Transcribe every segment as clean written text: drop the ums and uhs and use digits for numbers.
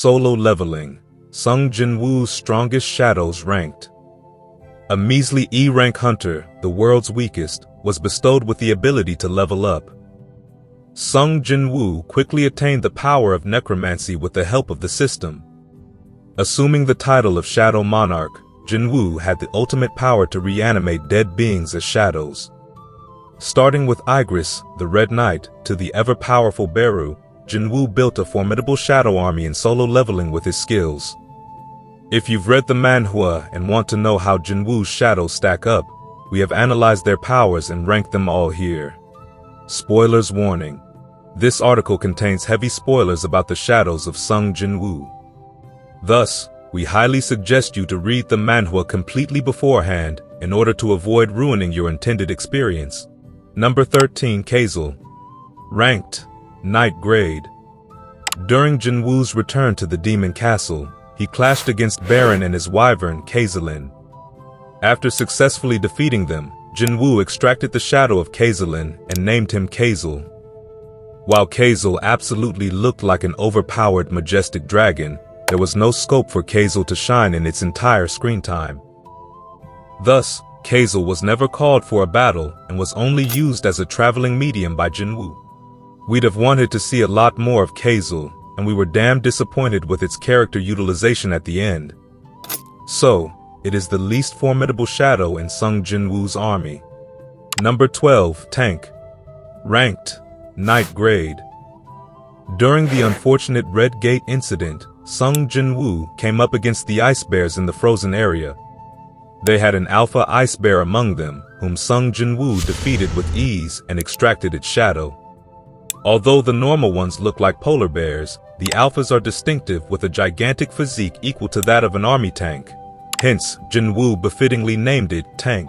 Solo leveling. Sung Jin-Woo's strongest shadows ranked. A measly E-rank hunter, the world's weakest, was bestowed with the ability to level up. Sung Jin-Woo quickly attained the power of necromancy with the help of the system. Assuming the title of Shadow Monarch, Jin-Woo had the ultimate power to reanimate dead beings as shadows. Starting with Igris, the Red Knight, to the ever-powerful Beru, Jin-Woo built a formidable shadow army in solo leveling with his skills. If you've read the manhwa and want to know how Jin-Woo's shadows stack up, we have analyzed their powers and ranked them all here. Spoilers warning. This article contains heavy spoilers about the shadows of Sung Jin-Woo. Thus, we highly suggest you to read the manhwa completely beforehand in order to avoid ruining your intended experience. Number 13. Kazel. Ranked. Knight Grade. During Jin-Woo's return to the Demon Castle, he clashed against Baron and his wyvern, Kazelin. After successfully defeating them, Jin-Woo extracted the shadow of Kazelin and named him Kazel. While Kazel absolutely looked like an overpowered majestic dragon, there was no scope for Kazel to shine in its entire screen time. Thus, Kazel was never called for a battle and was only used as a traveling medium by Jin-Woo. We'd have wanted to see a lot more of Kazel, and we were damn disappointed with its character utilization at the end. So, it is the least formidable shadow in Sung Jin-Woo's army. Number 12. Tank. Ranked. Knight Grade. During the unfortunate Red Gate incident, Sung Jin-Woo came up against the ice bears in the frozen area. They had an alpha ice bear among them, whom Sung Jin-Woo defeated with ease and extracted its shadow. Although the normal ones look like polar bears, the alphas are distinctive with a gigantic physique equal to that of an army tank. Hence, Jin-Woo befittingly named it Tank.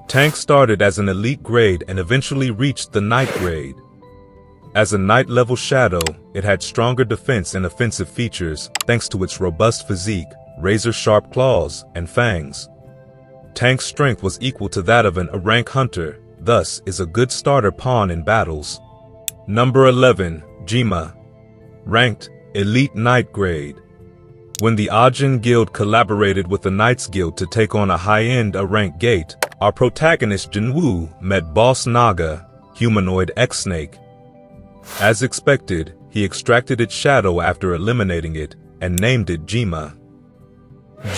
Tank started as an elite grade and eventually reached the Knight grade. As a Knight level shadow, it had stronger defense and offensive features thanks to its robust physique, razor-sharp claws, and fangs. Tank's strength was equal to that of an A-rank hunter, thus is a good starter pawn in battles. Number 11. Jima. Ranked. Elite Knight Grade. When the Ajin Guild collaborated with the Knights Guild to take on a high-end A-rank gate, our protagonist Jin-Woo met Boss Naga, humanoid X-Snake. As expected, he extracted its shadow after eliminating it, and named it Jima.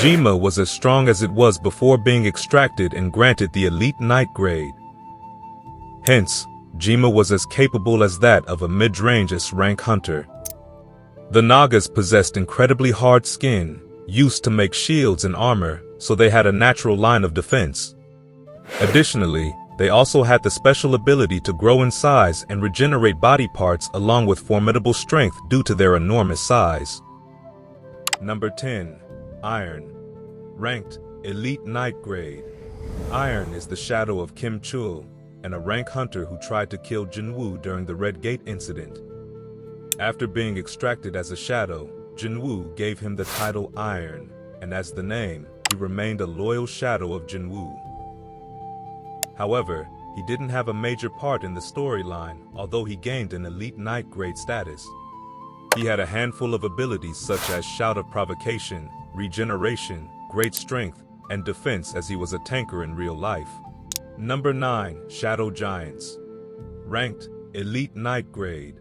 Jima was as strong as it was before being extracted and granted the Elite Knight Grade. Hence, Jima was as capable as that of a mid-range S-rank hunter. The Nagas possessed incredibly hard skin, used to make shields and armor, so they had a natural line of defense. Additionally, they also had the special ability to grow in size and regenerate body parts along with formidable strength due to their enormous size. Number 10. Iron. Ranked. Elite Knight Grade. Iron is the shadow of Kim Chul, and a rank hunter who tried to kill Jin-Woo during the Red Gate incident. After being extracted as a shadow, Jin-Woo gave him the title Iron, and as the name, he remained a loyal shadow of Jin-Woo. However, he didn't have a major part in the storyline, although he gained an Elite Knight Grade status. He had a handful of abilities such as Shout of Provocation, Regeneration, Great Strength, and Defense as he was a tanker in real life. Number 9. Shadow Giants. Ranked. Elite Knight Grade.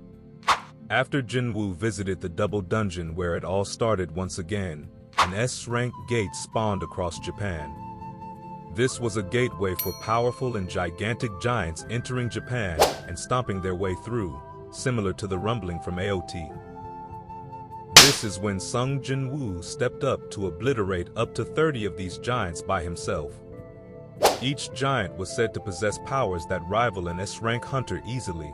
After Jin-Woo visited the double dungeon where it all started once again, an S-rank gate spawned across Japan. This was a gateway for powerful and gigantic giants entering Japan and stomping their way through, similar to the rumbling from AOT. This is when Sung Jin-Woo stepped up to obliterate up to 30 of these giants by himself. Each giant was said to possess powers that rival an S-rank hunter easily.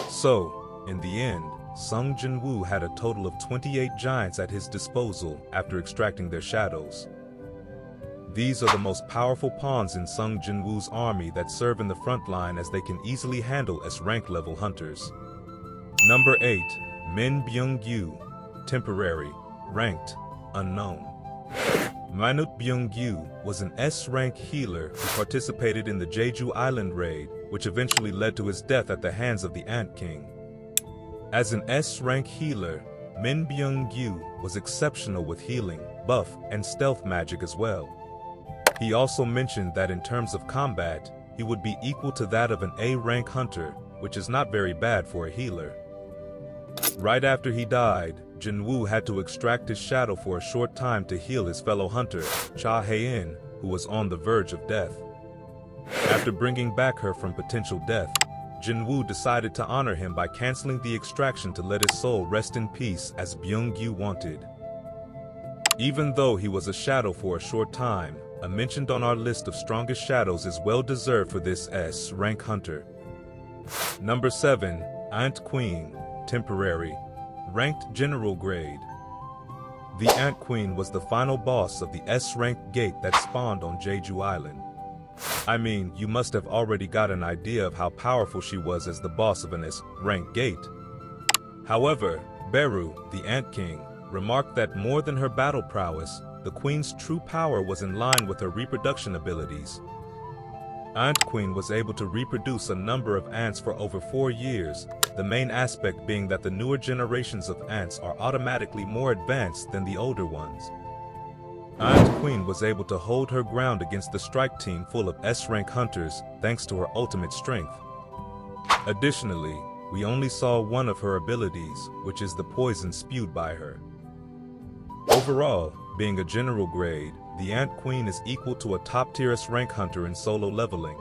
So, in the end, Sung Jin-Woo had a total of 28 giants at his disposal after extracting their shadows. These are the most powerful pawns in Sung Jin-Woo's army that serve in the front line as they can easily handle S-rank level hunters. Number 8. Min Byung-gyu. Temporary. Ranked. Unknown. Manut Byung-gyu was an S-rank healer who participated in the Jeju Island raid, which eventually led to his death at the hands of the Ant King. As an S-rank healer, Min Byung-gyu was exceptional with healing, buff, and stealth magic as well. He also mentioned that in terms of combat, he would be equal to that of an A-rank hunter, which is not very bad for a healer. Right after he died, Jin-Woo had to extract his shadow for a short time to heal his fellow hunter, Cha Hae-in, who was on the verge of death. After bringing back her from potential death, Jin-Woo decided to honor him by canceling the extraction to let his soul rest in peace as Byung-gyu wanted. Even though he was a shadow for a short time, a mention on our list of strongest shadows is well deserved for this S-rank hunter. Number 7. Ant Queen, temporary, ranked general grade. The Ant Queen was the final boss of the S-rank gate that spawned on Jeju Island. I mean, you must have already got an idea of how powerful she was as the boss of an S-rank gate. However, Beru, the Ant King, remarked that more than her battle prowess, the Queen's true power was in line with her reproduction abilities. Ant Queen was able to reproduce a number of ants for over 4 years, the main aspect being that the newer generations of ants are automatically more advanced than the older ones. Ant Queen was able to hold her ground against the strike team full of S-rank hunters thanks to her ultimate strength. Additionally, we only saw one of her abilities, which is the poison spewed by her. Overall, being a general grade, the Ant Queen is equal to a top-tier S-rank hunter in solo leveling.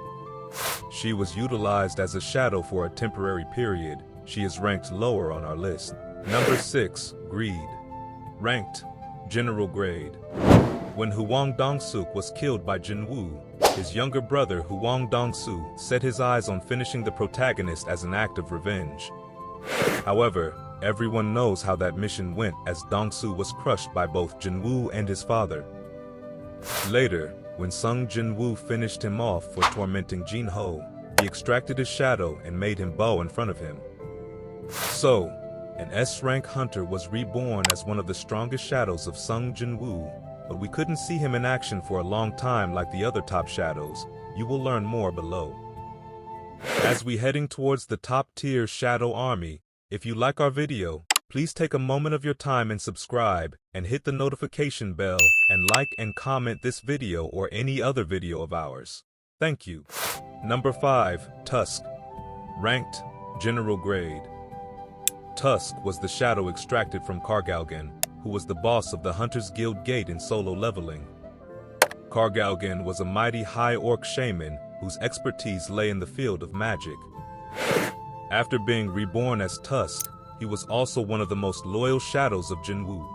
She was utilized as a shadow for a temporary period. She is ranked lower on our list. Number 6. Greed. Ranked general grade. When Hwang Dong-suk was killed by Jin-Woo, his younger brother Hwang Dong-soo set his eyes on finishing the protagonist as an act of revenge. However, everyone knows how that mission went as Dong-soo was crushed by both Jin-Woo and his father. Later, when Sung Jin-Woo finished him off for tormenting Jin-ho, he extracted his shadow and made him bow in front of him. So, an S-rank hunter was reborn as one of the strongest shadows of Sung Jin-Woo, but we couldn't see him in action for a long time like the other top shadows. You will learn more below. As we heading towards the top-tier shadow army, if you like our video, please take a moment of your time and subscribe, and hit the notification bell, and like and comment this video or any other video of ours. Thank you. Number 5. Tusk. Ranked general grade. Tusk was the shadow extracted from Kargalgan, who was the boss of the Hunters Guild Gate in solo leveling. Kargalgan was a mighty high orc shaman whose expertise lay in the field of magic. After being reborn as Tusk, he was also one of the most loyal shadows of Jin-Woo.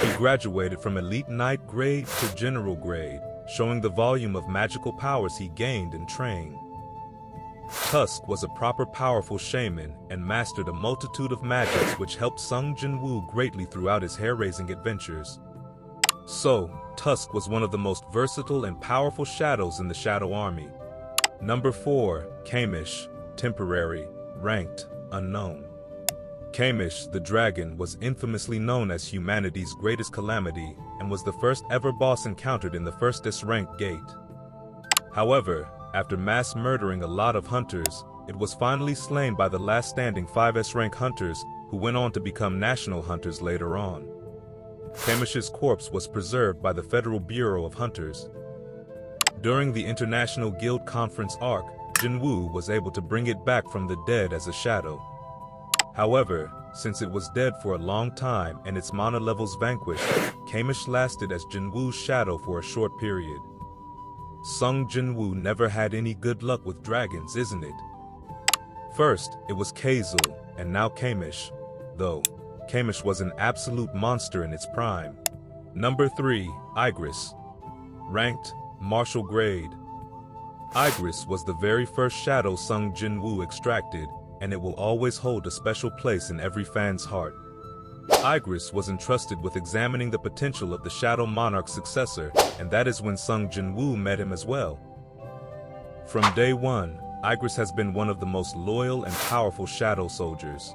He graduated from Elite Knight grade to General grade, showing the volume of magical powers he gained and trained. Tusk was a proper powerful shaman and mastered a multitude of magics which helped Sung Jin-Woo greatly throughout his hair-raising adventures. So, Tusk was one of the most versatile and powerful shadows in the Shadow Army. Number 4. Kamish. Temporary. Ranked. Unknown. Kamish, the dragon, was infamously known as humanity's greatest calamity and was the first ever boss encountered in the first S-rank gate. However, after mass murdering a lot of hunters, it was finally slain by the last standing 5 S-rank hunters who went on to become national hunters later on. Kamish's corpse was preserved by the Federal Bureau of Hunters. During the International Guild Conference arc, Jin-Woo was able to bring it back from the dead as a shadow. However, since it was dead for a long time and its mana levels vanquished, Kamish lasted as Jin-Woo's shadow for a short period. Sung Jin-Woo never had any good luck with dragons, isn't it? First, it was Kazel, and now Kamish. Though, Kamish was an absolute monster in its prime. Number 3. Igris. Ranked martial grade. Igris was the very first shadow Sung Jin-Woo extracted, and it will always hold a special place in every fan's heart. Igris was entrusted with examining the potential of the Shadow Monarch's successor, and that is when Sung Jin-Woo met him as well. From day one, Igris has been one of the most loyal and powerful shadow soldiers.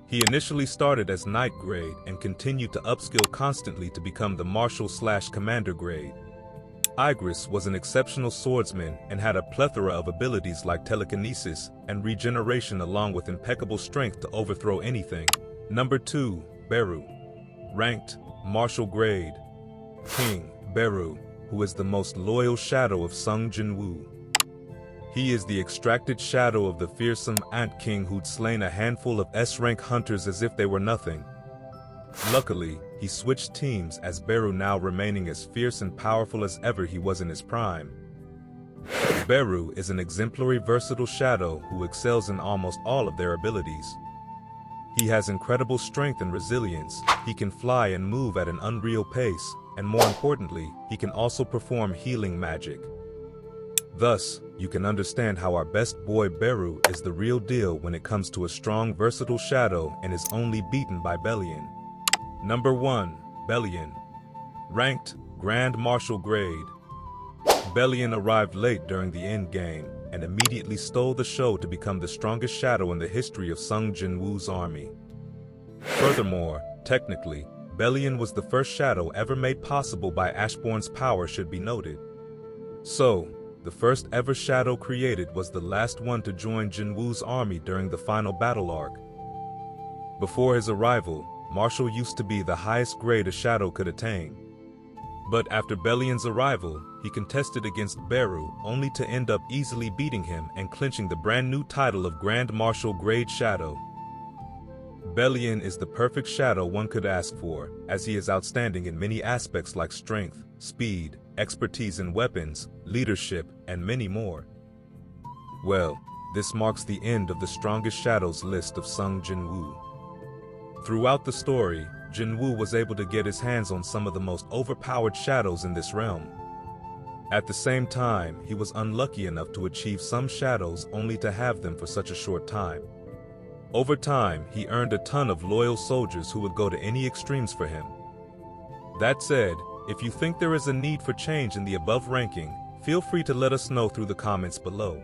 He initially started as Knight grade and continued to upskill constantly to become the Marshal/Commander grade. Igris was an exceptional swordsman and had a plethora of abilities like telekinesis and regeneration along with impeccable strength to overthrow anything. Number 2. Beru. Ranked, martial grade. King, Beru, who is the most loyal shadow of Sung Jin-Woo. He is the extracted shadow of the fearsome Ant King who'd slain a handful of S-rank hunters as if they were nothing. Luckily, he switched teams as Beru, now remaining as fierce and powerful as ever he was in his prime. Beru is an exemplary versatile shadow who excels in almost all of their abilities. He has incredible strength and resilience, he can fly and move at an unreal pace, and more importantly, he can also perform healing magic. Thus, you can understand how our best boy Beru is the real deal when it comes to a strong, versatile shadow and is only beaten by Bellion. Number 1. Bellion. Ranked, Grand Martial Grade. Bellion arrived late during the endgame and immediately stole the show to become the strongest shadow in the history of Sung Jin-Woo's army. Furthermore, technically, Bellion was the first shadow ever made possible by Ashbourne's power, should be noted. So, the first ever shadow created was the last one to join Jin-Woo's army during the final battle arc. Before his arrival, Martial used to be the highest grade a shadow could attain. But after Bellion's arrival, he contested against Beru only to end up easily beating him and clinching the brand new title of Grand Martial Grade Shadow. Bellion is the perfect shadow one could ask for, as he is outstanding in many aspects like strength, speed, expertise in weapons, leadership, and many more. Well, this marks the end of the strongest shadows list of Sung Jin-Woo. Throughout the story, Jin-Woo was able to get his hands on some of the most overpowered shadows in this realm. At the same time, he was unlucky enough to achieve some shadows only to have them for such a short time. Over time, he earned a ton of loyal soldiers who would go to any extremes for him. That said, if you think there is a need for change in the above ranking, feel free to let us know through the comments below.